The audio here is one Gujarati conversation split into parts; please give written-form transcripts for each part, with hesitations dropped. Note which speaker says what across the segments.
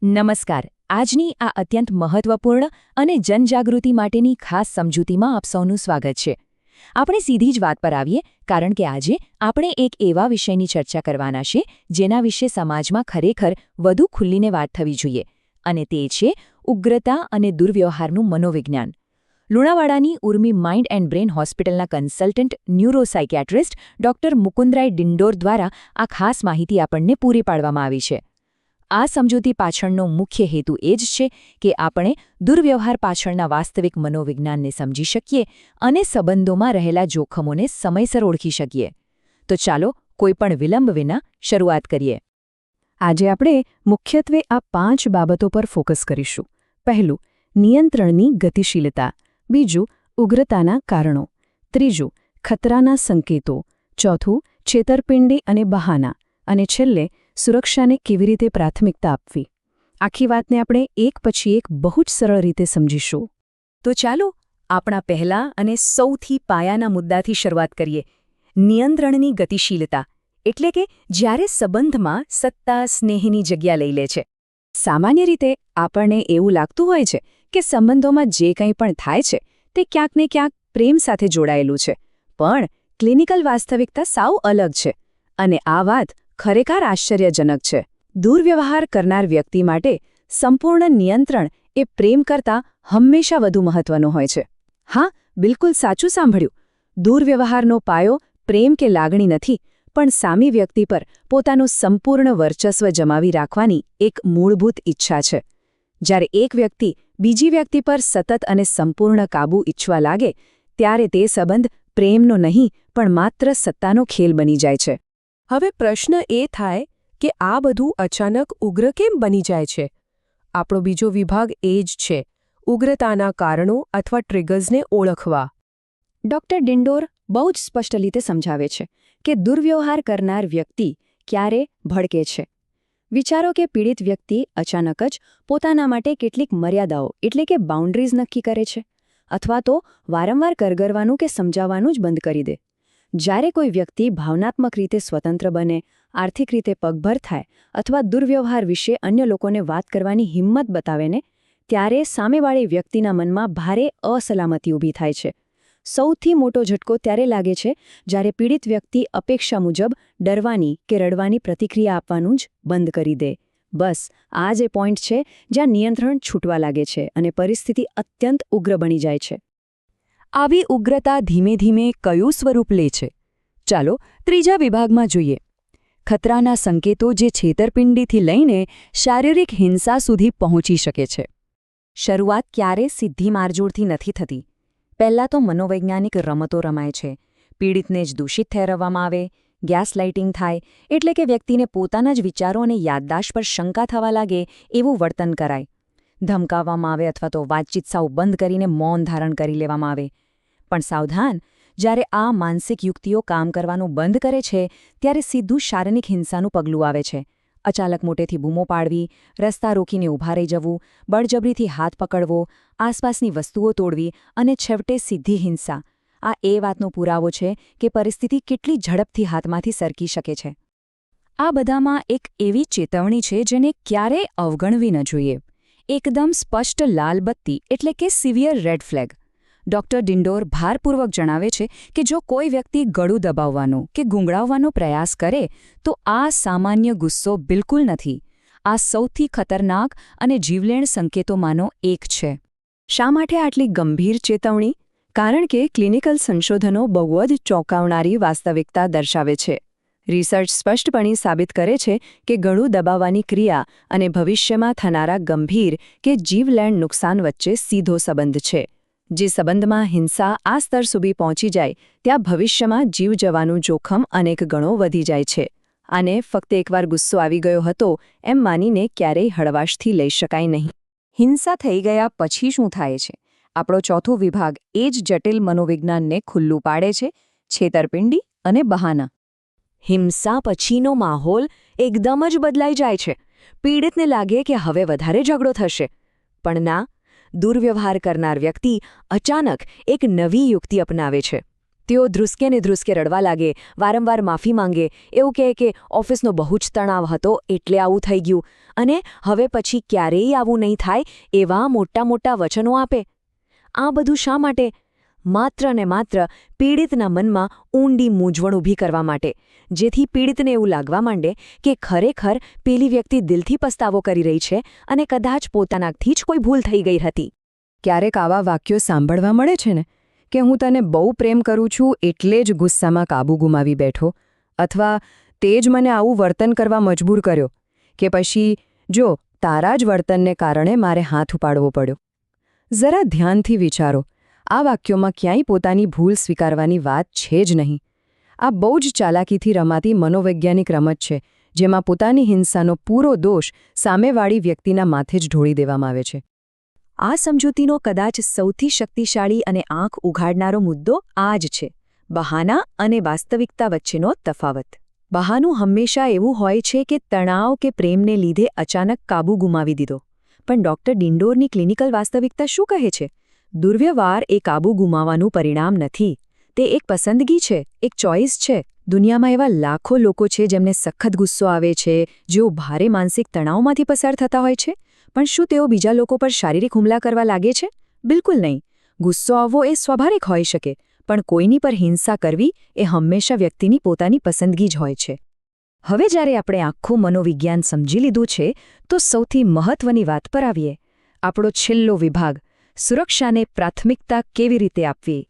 Speaker 1: નમસ્કાર. આજની આ અત્યંત મહત્વપૂર્ણ અને જનજાગૃતિ માટેની ખાસ સમજૂતીમાં આપ સૌનું સ્વાગત છે. આપણે સીધી જ વાત પર આવીએ, કારણ કે આજે આપણે એક એવા વિષયની ચર્ચા કરવાના છે જેના વિશે સમાજમાં ખરેખર વધુ ખુલ્લીને વાત થવી જોઈએ, અને તે છે ઉગ્રતા અને દુર્વ્યવહારનું મનોવિજ્ઞાન. લુણાવાડાની ઉર્મી માઇન્ડ એન્ડ બ્રેન હોસ્પિટલના કન્સલ્ટન્ટ ન્યુરોસાઇકિયાટ્રિસ્ટ ડોક્ટર મુકુંદરાય ડિંડોર દ્વારા આ ખાસ માહિતી આપણને પૂરી પાડવામાં આવી છે. આ સમજૂતી પાછળનો મુખ્ય હેતુ એ જ છે કે આપણે દુર્વ્યવહાર પાછળના વાસ્તવિક મનોવિજ્ઞાનને સમજી શકીએ અને સંબંધોમાં રહેલા જોખમોને સમયસર ઓળખી શકીએ. તો ચાલો કોઈપણ વિલંબ વિના શરૂઆત કરીએ.
Speaker 2: આજે આપણે મુખ્યત્વે આ 5 બાબતો પર ફોકસ કરીશું. પહેલું, નિયંત્રણની ગતિશીલતા. બીજું, ઉગ્રતાના કારણો. ત્રીજું, ખતરાના સંકેતો. ચોથું, છેતરપિંડી અને બહાના. અને છેલ્લે, સુરક્ષાને કેવી રીતે પ્રાથમિકતા આપવી. આખી વાતને આપણે એક પછી એક બહુ જ સરળ રીતે સમજીશું.
Speaker 1: તો ચાલો આપણા પહેલા અને સૌથી પાયાના મુદ્દાથી શરૂઆત કરીએ. નિયંત્રણની ગતિશીલતા, એટલે કે જ્યારે સંબંધમાં સત્તા સ્નેહની જગ્યા લઈ લે છે.
Speaker 2: સામાન્ય રીતે આપણને એવું લાગતું હોય છે કે સંબંધોમાં જે કંઈ પણ થાય છે તે ક્યાંક ને ક્યાંક પ્રેમ સાથે જોડાયેલું છે, પણ ક્લિનિકલ વાસ્તવિકતા સાવ અલગ છે. અને આ વાત ખરેખર આશ્ચર્યજનક છે. દુર્વ્યવહાર કરનાર વ્યક્તિ માટે સંપૂર્ણ નિયંત્રણ એ પ્રેમ કરતાં હંમેશા વધુ મહત્વનું હોય છે. હા, બિલકુલ સાચું સાંભળ્યું. દુર્વ્યવહારનો પાયો પ્રેમ કે લાગણી નથી, પણ સામી વ્યક્તિ પર પોતાનું સંપૂર્ણ વર્ચસ્વ જમાવી રાખવાની એક મૂળભૂત ઈચ્છા છે. જ્યારે એક વ્યક્તિ બીજી વ્યક્તિ પર સતત અને સંપૂર્ણ કાબૂ ઈચ્છવા લાગે, ત્યારે તે સંબંધ પ્રેમનો નહીં પણ માત્ર સત્તાનો ખેલ બની જાય છે.
Speaker 3: હવે પ્રશ્ન એ થાય કે આ બધું અચાનક ઉગ્ર કેમ બની જાય છે? આપણો બીજો વિભાગ એ જ છે, ઉગ્રતાના કારણો અથવા ટ્રિગર્સને ઓળખવા.
Speaker 1: ડોક્ટર ડિંડોર બહુ જ સ્પષ્ટ રીતે સમજાવે છે કે દુર્વ્યવહાર કરનાર વ્યક્તિ ક્યારે ભડકે છે. વિચારો કે પીડિત વ્યક્તિ અચાનક જ પોતાના માટે કેટલીક મર્યાદાઓ એટલે કે બાઉન્ડ્રીઝ નક્કી કરે છે, અથવા તો વારંવાર કરગરવાનું કે સમજાવવાનું જ બંધ કરી દે. જ્યારે કોઈ વ્યક્તિ ભાવનાત્મક રીતે સ્વતંત્ર બને, આર્થિક રીતે પગભર થાય અથવા દુર્વ્યવહાર વિશે અન્ય લોકોને વાત કરવાની હિંમત બતાવે ને, ત્યારે સામેવાળી વ્યક્તિના મનમાં ભારે અસલામતી ઊભી થાય છે. સૌથી મોટો ઝટકો ત્યારે લાગે છે જ્યારે પીડિત વ્યક્તિ અપેક્ષા મુજબ ડરવાની કે રડવાની પ્રતિક્રિયા આપવાનું જ બંધ કરી દે. બસ આ જે પોઈન્ટ છે જ્યાં નિયંત્રણ છૂટવા લાગે છે અને પરિસ્થિતિ અત્યંત ઉગ્ર બની જાય છે.
Speaker 2: આવી ઉગ્રતા ધીમે ધીમે કયું સ્વરૂપ લે છે? ચાલો ત્રીજા વિભાગમાં જોઈએ. ખતરાના સંકેતો, જે છેતરપિંડીથી લઈને શારીરિક હિંસા સુધી પહોંચી શકે છે.
Speaker 1: શરૂઆત ક્યારે સીધી મારઝૂડથી નથી થતી. પહેલાં તો મનોવૈજ્ઞાનિક રમતો રમાય છે. પીડિતને જ દૂષિત ઠેરવવામાં આવે, ગેસલાઇટિંગ થાય, એટલે કે વ્યક્તિને પોતાના જ વિચારો અને યાદદાશ્ત પર શંકા થવા લાગે એવું વર્તન કરાય. ધમકાવવામાં આવે અથવા તો વાતચીત સાવ બંધ કરીને મૌન ધારણ કરી લેવામાં આવે. પણ સાવધાન, જ્યારે આ માનસિક યુક્તિઓ કામ કરવાનું બંધ કરે છે, ત્યારે સીધું શારીરિક હિંસાનું પગલું આવે છે. અચાનક મોટેથી બૂમો પાડવી, રસ્તા રોકીને ઊભા રહી જવું, બળજબરીથી હાથ પકડવો, આસપાસની વસ્તુઓ તોડવી અને છેવટે સીધી હિંસા. આ એ વાતનો પુરાવો છે કે પરિસ્થિતિ કેટલી ઝડપથી હાથમાંથી સરકી શકે છે.
Speaker 2: આ બધામાં એક એવી ચેતવણી છે જેને ક્યારેય અવગણવી ન જોઈએ. એકદમ સ્પષ્ટ લાલ બત્તી એટલે કે severe red flag. Doctor Dindor ભારપૂર્વક જણાવે છે કે જો કોઈ વ્યક્તિ ગળું દબાવવાનો કે ગુંગળાવવાનો પ્રયાસ કરે તો આ સામાન્ય ગુસ્સો બિલકુલ નથી. આ સૌથી ખતરનાક અને જીવલેણ સંકેતોમાંનો એક છે. શા માટે આટલી ગંભીર ચેતવણી? કારણ કે ક્લિનિકલ સંશોધનો બહુ જ ચોંકાવનારી વાસ્તવિકતા દર્શાવે છે. રિસર્ચ સ્પષ્ટપણે સાબિત કરે છે કે ગળું દબાવવાની ક્રિયા અને ભવિષ્યમાં થનારા ગંભીર કે જીવલેણ નુકસાન વચ્ચે સીધો સંબંધ છે. જે સંબંધમાં હિંસા આ સ્તર સુધી પહોંચી જાય, ત્યાં ભવિષ્યમાં જીવ જવાનું જોખમ અનેક ગણો વધી જાય છે. આને ફક્ત એકવાર ગુસ્સો આવી ગયો હતો એમ માનીને ક્યારેય હળવાશથી લઈ શકાય નહીં.
Speaker 1: હિંસા થઈ ગયા પછી શું થાય છે? આપણો ચોથો વિભાગ એ જ જટિલ મનોવિજ્ઞાનને ખુલ્લું પાડે છે: છેતરપિંડી અને બહાના. હિંસા પછીનો માહોલ એકદમ જ બદલાઈ જાય છે. પીડિતને લાગે કે હવે વધારે ઝઘડો થશે, પણ ના. દુર્વ્યવહાર કરનાર વ્યક્તિ અચાનક એક નવી યુક્તિ અપનાવે છે. તેઓ ધ્રુસકે ને ધ્રુસકે રડવા લાગે, વારંવાર માફી માંગે, એવું કહે કે ઓફિસનો બહુ જ તણાવ હતો એટલે આવું થઈ ગયું અને હવે પછી ક્યારેય આવું નહીં થાય એવા મોટા મોટા વચનો આપે. આ બધું શા માટે? માત્ર ને માત્ર પીડિતના મનમાં ઊંડી મૂંઝવણ ઊભી કરવા માટે, જેથી પીડિતને એવું લાગવા માંડે કે ખરેખર પેલી વ્યક્તિ દિલથી પસ્તાવો કરી રહી છે અને કદાચ પોતાનાથી જ કોઈ ભૂલ થઈ ગઈ હતી. ક્યારેક આવા વાક્યો સાંભળવા મળે છે ને કે હું તને બહુ પ્રેમ કરું છું એટલે જ ગુસ્સામાં કાબૂ ગુમાવી બેઠો, અથવા તે જ મને આવું વર્તન કરવા મજબૂર કર્યો, કે પછી જો તારા જ વર્તનને કારણે મારે હાથ ઉપાડવો પડ્યો. જરા ધ્યાનથી વિચારો, આ વાક્યોમાં ક્યાંય પોતાની ભૂલ સ્વીકારવાની વાત છે જ નહીં. આ બહુ જ ચાલાકીથી રમાતી મનોવૈજ્ઞાનિક રમત છે, જેમાં પોતાની હિંસાનો પૂરો દોષ સામેવાળી વ્યક્તિના માથે જ ઢોળી દેવામાં આવે છે. આ સમજૂતીનો કદાચ સૌથી શક્તિશાળી અને આંખ ઉઘાડનારો મુદ્દો આ જ છે: બહાના અને વાસ્તવિકતા વચ્ચેનો તફાવત. બહાનું હંમેશા એવું હોય છે કે તણાવ કે પ્રેમને લીધે અચાનક કાબૂ ગુમાવી દીધો. પણ ડૉક્ટર ડિંડોરની ક્લિનિકલ વાસ્તવિકતા શું કહે છે? દુર્વ્યવહાર એ કાબૂ ગુમાવવાનું પરિણામ નથી. તે એક પસંદગી છે, એક ચોઇસ છે. દુનિયામાં એવા લાખો લોકો છે જેમને સખત ગુસ્સો આવે છે, જેઓ ભારે માનસિક તણાવમાંથી પસાર થતા હોય છે. પણ શું તેઓ બીજા લોકો પર શારીરિક હુમલા કરવા લાગે છે? બિલકુલ નહીં. ગુસ્સો આવવો એ સ્વાભાવિક હોઈ શકે, પણ કોઈની પર હિંસા કરવી એ હંમેશા વ્યક્તિની પોતાની પસંદગી જ હોય છે. હવે જ્યારે આપણે આખું મનોવિજ્ઞાન સમજી લીધું છે, તો સૌથી મહત્વની વાત પર આવીએ. આપણો છેલ્લો વિભાગ: સુરક્ષાને પ્રાથમિકતા કેવી રીતે આપવી.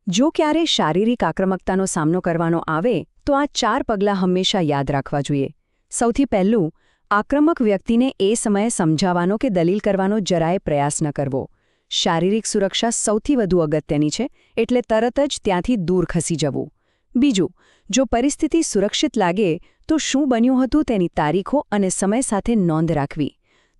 Speaker 1: જો ક્યારે શારીરિક આક્રમકતાનો સામનો કરવાનો આવે તો આ 4 પગલાં હંમેશા યાદ રાખવા જોઈએ. સૌથી પહેલું, આક્રમક વ્યક્તિને એ સમયે સમજાવવાનો કે દલીલ કરવાનો જરાય પ્રયાસ ન કરવો. શારીરિક સુરક્ષા સૌથી વધુ અગત્યની છે, એટલે તરત જ ત્યાંથી દૂર ખસી જવું. બીજું, જો પરિસ્થિતિ સુરક્ષિત લાગે તો શું બન્યું હતું તેની તારીખો અને સમય સાથે નોંધ રાખવી.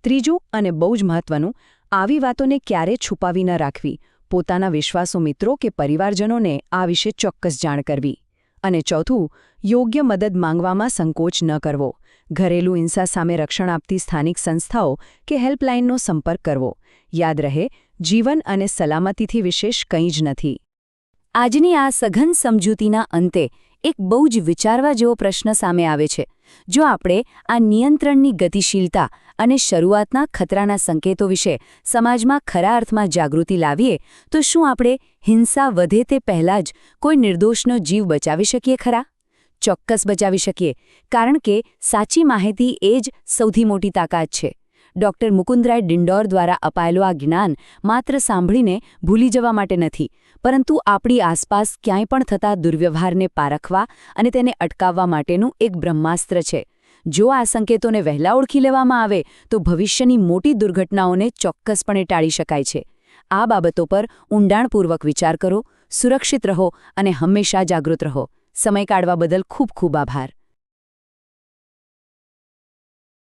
Speaker 1: ત્રીજું અને બહુ જ મહત્વનું, આવી વાતોને ક્યારે છુપાવી ન રાખવી. પોતાના વિશ્વાસુ મિત્રો કે પરિવારજનોને આ વિશે ચોક્કસ જાણ કરવી. અને ચોથું, યોગ્ય મદદ માંગવામાં સંકોચ ન કરવો. ઘરેલું હિંસા સામે રક્ષણ આપતી સ્થાનિક સંસ્થાઓ કે હેલ્પલાઇનનો સંપર્ક કરવો. યાદ રહે, જીવન અને સલામતીથી વિશેષ કંઈ જ નથી. આજની આ સઘન સમજૂતીના અંતે એક બહુ જ વિચારવા જેવો પ્રશ્ન સામે આવે છે. જો આપણે આ નિયંત્રણની ગતિશીલતા અને શરૂઆતના ખતરાના સંકેતો વિશે સમાજમાં ખરા અર્થમાં જાગૃતિ લાવીએ, તો શું આપણે હિંસા વધે તે પહેલાં જ કોઈ નિર્દોષનો જીવ બચાવી શકીએ ખરા? ચોક્કસ બચાવી શકીએ, કારણ કે સાચી માહિતી એ જ સૌથી મોટી તાકાત છે. ડૉક્ટર મુકુંદરાય ડિંડોર દ્વારા અપાયેલું આ જ્ઞાન માત્ર સાંભળીને ભૂલી જવા માટે નથી, પરંતુ આપણી આસપાસ ક્યાંય પણ થતા દુર્વ્યવહારને પારખવા અને તેને અટકાવવા માટેનું એક બ્રહ્માસ્ત્ર છે. જો આ સંકેતોને વહેલા ઓળખી લેવામાં આવે તો ભવિષ્યની મોટી દુર્ઘટનાઓને ચોક્કસપણે ટાળી શકાય છે. આ બાબતો પર ઊંડાણપૂર્વક વિચાર કરો, સુરક્ષિત રહો અને હંમેશા જાગૃત રહો. સમય કાઢવા બદલ ખૂબ ખૂબ આભાર.